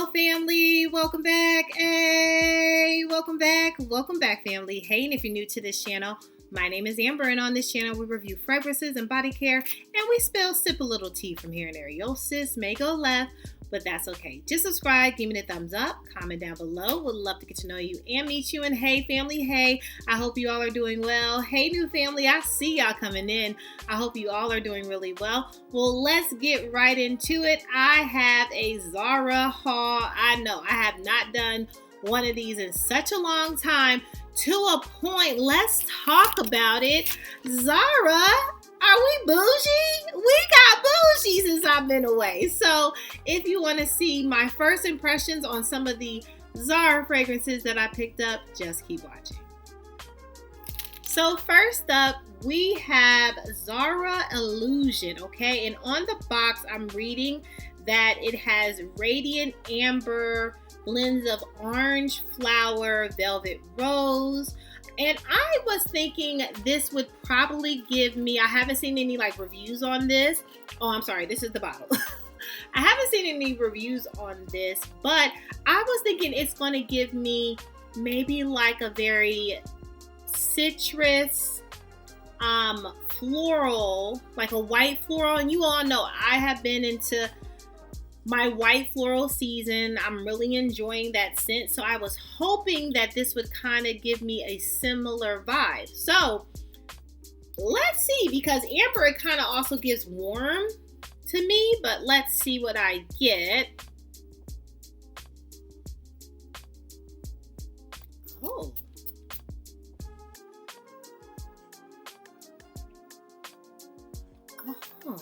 Hello family, welcome back. Hey, welcome back family. Hey, and if you're new to this channel, my name is Amber, and on this channel we review fragrances and body care, and we sip a little tea from here and there. Your sis may go left, but that's okay. Just subscribe, give me the thumbs up, comment down below. Would love to get to know you and meet you. And hey family, hey, I hope you all are doing well. Hey new family, I see y'all coming in. I hope you all are doing really well. Well, let's get right into it. I have a ZARA haul. I know I have not done one of these in such a long time. To a point, let's talk about it. ZARA, are we bougie? We got bougie since I've been away. So if you want to see my first impressions on some of the ZARA fragrances that I picked up, just keep watching. So first up, we have ZARA Illusion, okay? And on the box, I'm reading that it has radiant amber, blends of orange flower, velvet rose. And I was thinking this would probably give me, I haven't seen any like reviews on this. Oh, I'm sorry, this is the bottle. I haven't seen any reviews on this, but I was thinking it's going to give me maybe like a very citrus, floral, like a white floral. And you all know I have been into my white floral season. I'm really enjoying that scent. So I was hoping that this would kind of give me a similar vibe. So let's see, because amber, it kind of also gives warm to me, but let's see what I get. Oh. Oh.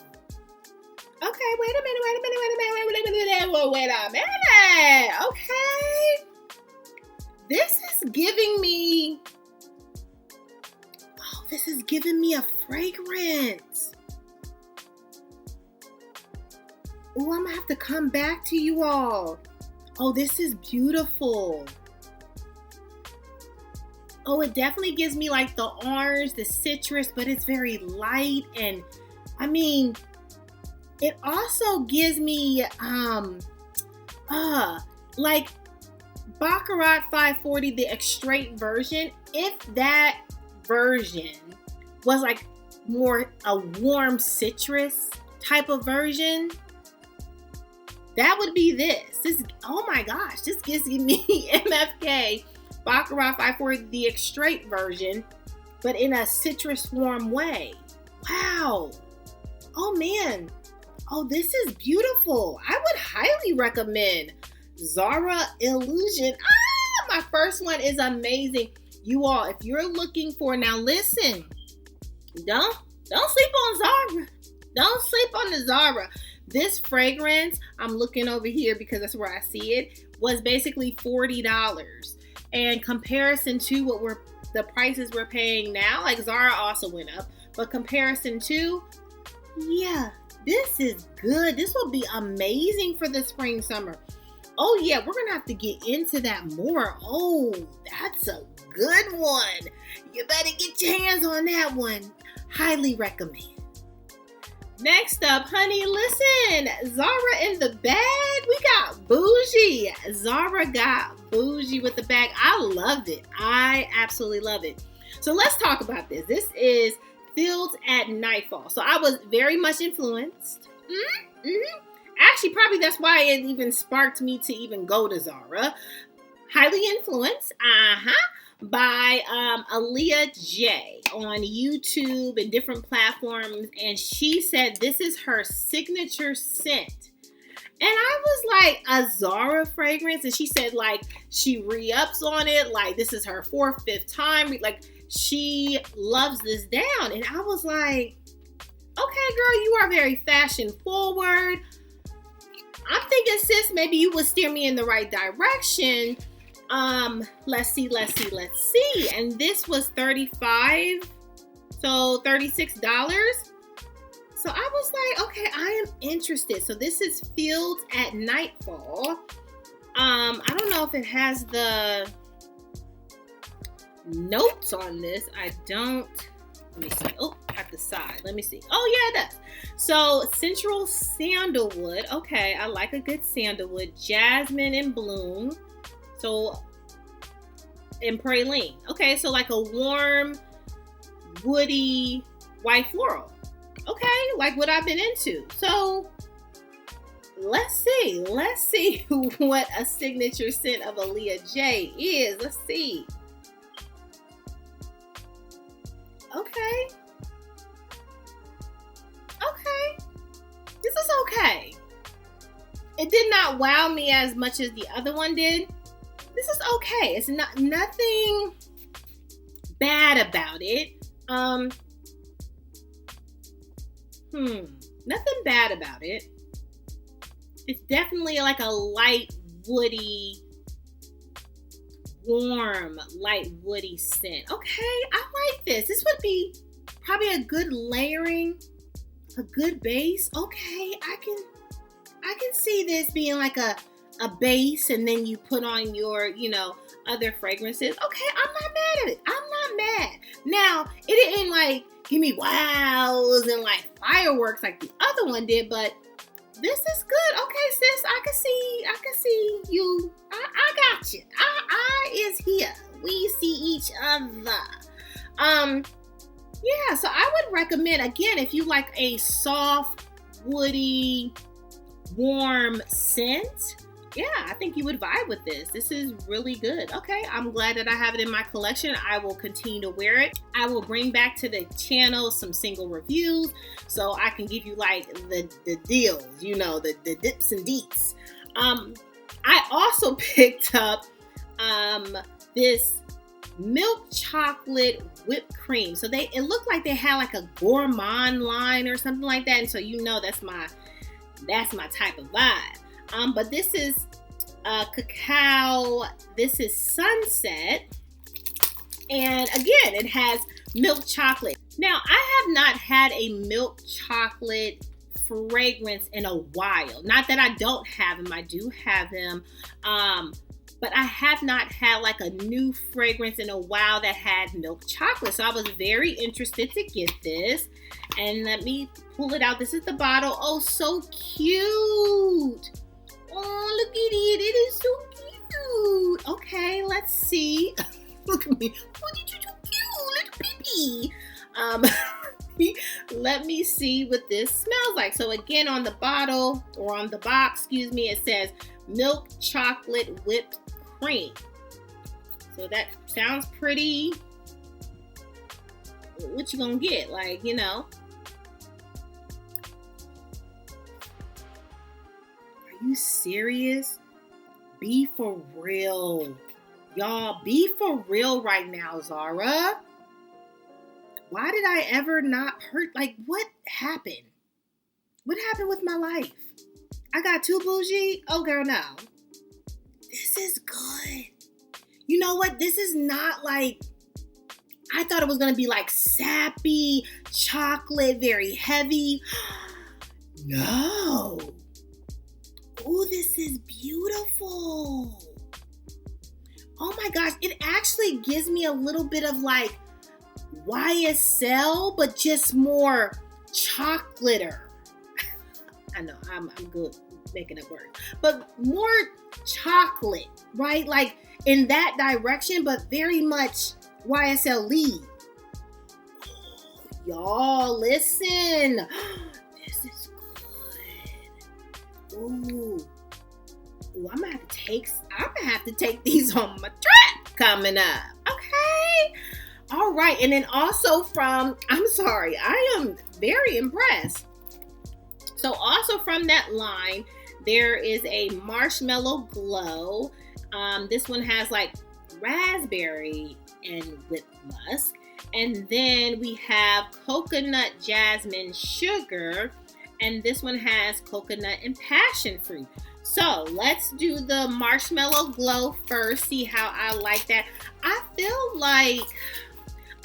Okay, wait a minute. Okay. This is giving me, a fragrance. Oh, I'm gonna have to come back to you all. Oh, this is beautiful. Oh, it definitely gives me like the orange, the citrus, but it's very light. And I mean, it also gives me like Baccarat 540, the extrait version. If that version was like more a warm citrus type of version, that would be this. Oh my gosh, this gives me MFK Baccarat 540, the extrait version, but in a citrus warm way. Wow. Oh man. Oh, this is beautiful. I would highly recommend ZARA Illusion. My first one is amazing. You all, if you're looking for, now listen, don't sleep on ZARA. Don't sleep on the ZARA. This fragrance, I'm looking over here because that's where I see it, was basically $40. And comparison to what the prices we're paying now, like ZARA also went up, but comparison to, yeah, this is good. This will be amazing for the spring, summer. Oh yeah, we're gonna have to get into that more. Oh, that's a good one. You better get your hands on that one. Highly recommend. Next up, honey, listen, ZARA in the bag. We got bougie. ZARA got bougie with the bag. I loved it. I absolutely love it. So let's talk about this. This is Fields at Nightfall. So I was very much influenced. Actually, probably that's why it even sparked me to even go to ZARA. Highly influenced, by Aaliyah J on YouTube and different platforms. And she said this is her signature scent. And I was like, a ZARA fragrance? And she said like she re-ups on it. Like this is her 4th, 5th time. Like she loves this down. And I was like, okay, girl, you are very fashion forward. I'm thinking, sis, maybe you would steer me in the right direction. Let's see. And this was $35, so $36. So I was like, okay, I am interested. So this is Fields at Nightfall. I don't know if it has the notes on this. I don't. Let me see. Oh, at the side. Let me see. Oh yeah, it does. So Central Sandalwood. Okay, I like a good sandalwood. Jasmine and Bloom. So, and Praline. Okay, so like a warm, woody, white floral. Okay, like what I've been into. So let's see what a signature scent of Aaliyah J is. Let's see. Okay. This is okay. It did not wow me as much as the other one did. This is okay. It's not nothing bad about it. Nothing bad about it. It's definitely like a light, woody, warm, light, woody scent. Okay, I like this. This would be probably a good layering, a good base. Okay, I can see this being like a base, and then you put on your, other fragrances. Okay, I'm not mad at it. I'm not mad. Now, it didn't like give me wows and like fireworks like the other one did, but this is good. Okay, sis, I can see you. I got you. I is here. We see each other. Yeah, so I would recommend, again, if you like a soft, woody, warm scent, yeah, I think you would vibe with this. This is really good. Okay, I'm glad that I have it in my collection. I will continue to wear it. I will bring back to the channel some single reviews so I can give you like the deals, the dips and deets. I also picked up this milk chocolate whipped cream. So it looked like they had like a gourmand line or something like that. And so that's my type of vibe. But this is cacao. This is Sunset. And again, it has milk chocolate. Now, I have not had a milk chocolate fragrance in a while. Not that I don't have them. I do have them. But I have not had like a new fragrance in a while that had milk chocolate. So I was very interested to get this. And let me pull it out. This is the bottle. Oh, so cute. Oh, look at it. It is so cute. Okay, let's see. Look at me. Oh, you're so cute. Little baby. Let me see what this smells like. So again, on the bottle, or on the box, it says milk chocolate whipped cream. So that sounds pretty. What you gonna get? Like, Are you serious? Be for real. Y'all, be for real right now, Zara. Why did I ever not hurt? Like, what happened? What happened with my life? I got too bougie? Oh, girl, no. This is good. You know what? This is not like, I thought it was going to be like sappy, chocolate, very heavy. No. Oh, this is beautiful. Oh my gosh. It actually gives me a little bit of like YSL, but just more chocolater. I know, I'm good making up words. But more chocolate, right? Like in that direction, but very much YSL lead. Oh, y'all, listen. This is good. Ooh, I'm gonna have to take these on my trip coming up. Okay. All right. And then also I am very impressed. So also from that line, there is a Marshmallow Glow. This one has like raspberry and whipped musk. And then we have coconut jasmine sugar. And this one has coconut and passion fruit. So let's do the Marshmallow Glow first. See how I like that. I feel like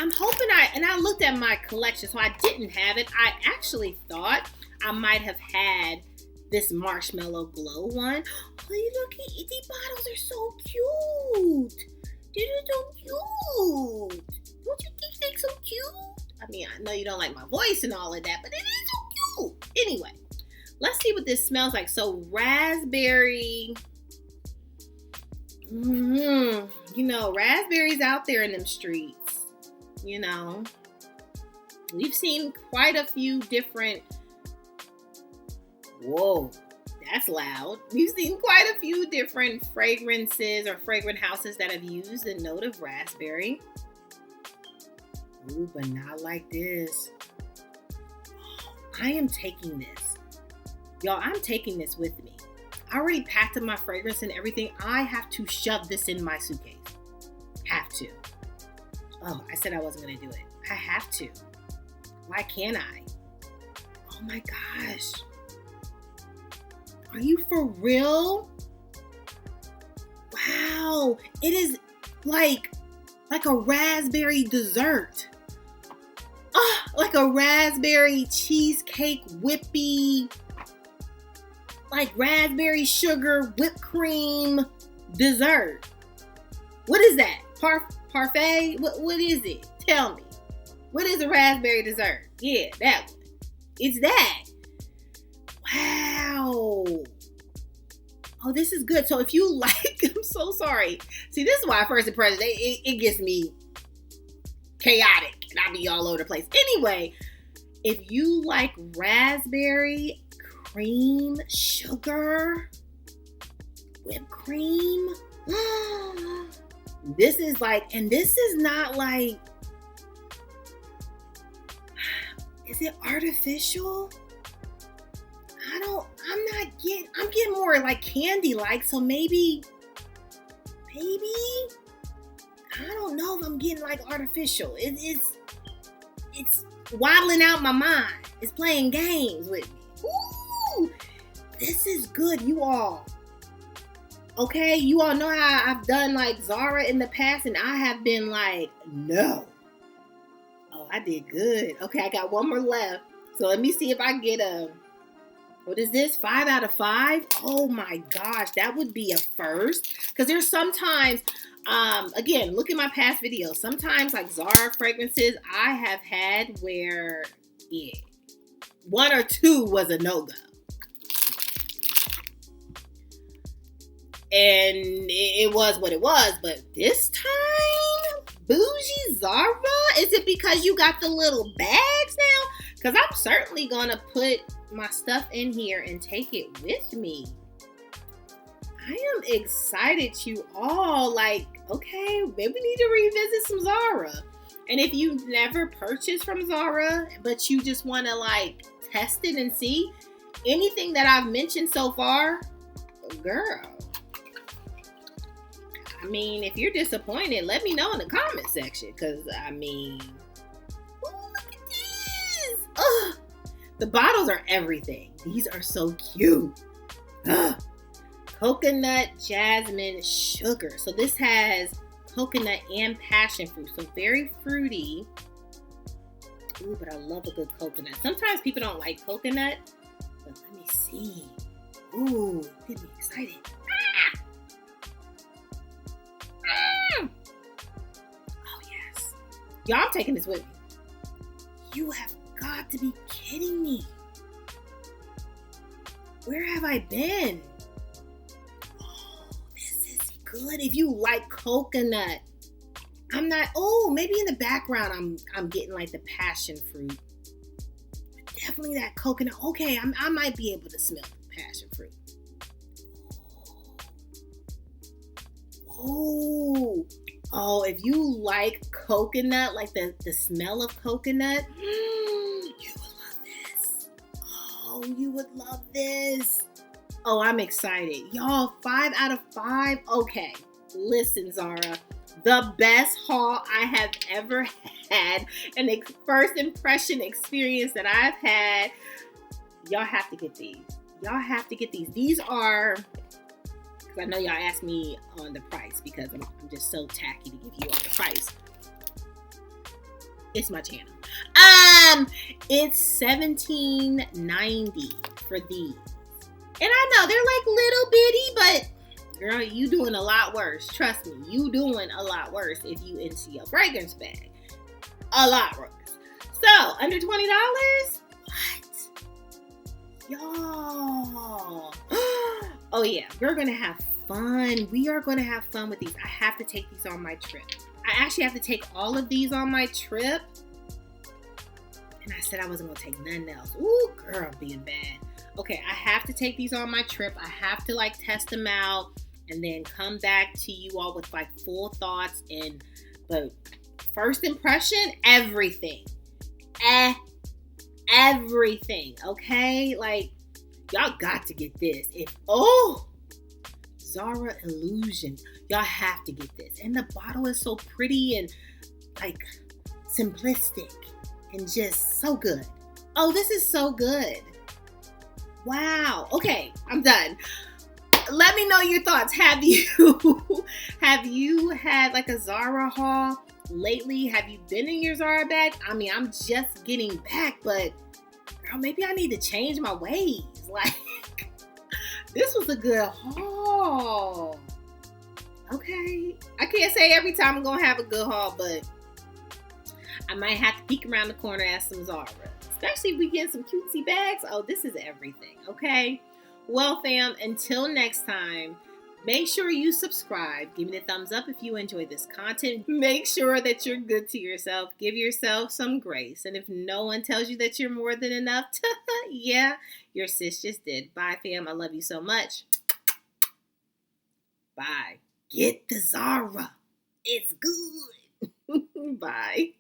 I looked at my collection, so I didn't have it. I actually thought I might have had this Marshmallow Glow one. Oh, look at it. These bottles are so cute. They're so cute. Don't you think they're so cute? I mean, I know you don't like my voice and all of that, but it is so cute. Anyway, let's see what this smells like. So raspberry. You know, raspberries out there in them streets. You know, we've seen quite a few different. Whoa, that's loud. We've seen quite a few different fragrances or fragrant houses that have used the note of raspberry. Ooh, but not like this. I am taking this. Y'all, I'm taking this with me. I already packed up my fragrance and everything. I have to shove this in my suitcase. Have to. Oh, I said I wasn't going to do it. I have to. Why can't I? Oh my gosh. Are you for real? Wow. It is like a raspberry dessert. Like a raspberry cheesecake whippy, like raspberry sugar whipped cream dessert. What is that? Parfait? What is it? Tell me. What is a raspberry dessert? Yeah, that one. It's that. Wow. Oh, this is good. So if you like, I'm so sorry. See, this is why first impression, it gets me chaotic and I be all over the place. Anyway, if you like raspberry cream, sugar, whipped cream, this is like, and this is not like, is it artificial? I'm getting more like candy-like, so maybe, I don't know if I'm getting like artificial. It's waddling out my mind. It's playing games with me. Ooh, this is good, you all. Okay, you all know how I've done like ZARA in the past, and I have been like, no. Oh, I did good. Okay, I got one more left. So let me see if I get what is this? 5 out of 5? Oh my gosh, that would be a first. Because there's sometimes, again, look at my past videos. Sometimes like ZARA fragrances I have had where, yeah, 1 or 2 was a no-go. And it was what it was. But this time, bougie ZARA? Is it because you got the little bags now? Because I'm certainly going to put my stuff in here and take it with me. I am excited, you all. Like, okay, maybe we need to revisit some ZARA. And if you've never purchased from ZARA, but you just want to like test it and see, anything that I've mentioned so far, girl, I mean, if you're disappointed, let me know in the comment section. Because, I mean, ooh, look at this. Ugh. The bottles are everything. These are so cute. Ugh. Coconut jasmine sugar. So this has coconut and passion fruit. So very fruity. Ooh, but I love a good coconut. Sometimes people don't like coconut. But let me see. Ooh, get me excited. Ah! Oh, yes. Y'all, I'm taking this with me. You have got to be kidding me. Where have I been? Oh, this is good. If you like coconut. I'm not, oh, maybe in the background I'm getting like the passion fruit. But definitely that coconut. Okay, I might be able to smell the passion fruit. Oh, if you like coconut, like the smell of coconut, you would love this. Oh, you would love this. Oh, I'm excited. Y'all, 5 out of 5. Okay, listen, ZARA. The best haul I have ever had, and first impression experience that I've had. Y'all have to get these. Y'all have to get these. These are... I know y'all asked me on the price because I'm just so tacky to give you all the price. It's my channel. It's $17.90 for these. And I know they're like little bitty, but girl, you doing a lot worse. Trust me, you doing a lot worse if you into your fragrance bag. A lot worse. So, under $20? What? Y'all. Oh yeah, we're going to have fun. We are going to have fun with these. I have to take these on my trip. I actually have to take all of these on my trip. And I said I wasn't going to take nothing else. Ooh, girl, being bad. Okay, I have to take these on my trip. I have to like test them out and then come back to you all with like full thoughts. But first impression, everything. Everything, okay? Like, y'all got to get this. Zara Illusion. Y'all have to get this. And the bottle is so pretty and like simplistic and just so good. Oh, this is so good. Wow. Okay, I'm done. Let me know your thoughts. Have you had like a Zara haul lately? Have you been in your Zara bag? I mean, I'm just getting back, but girl, maybe I need to change my ways. Like, this was a good haul. Okay. I can't say every time I'm going to have a good haul, but I might have to peek around the corner at some Zara. Especially if we get some cutesy bags. Oh, this is everything. Okay. Well, fam, until next time, make sure you subscribe. Give me the thumbs up if you enjoy this content. Make sure that you're good to yourself. Give yourself some grace. And if no one tells you that you're more than enough, yeah, your sis just did. Bye, fam. I love you so much. Bye. Get the Zara. It's good. Bye.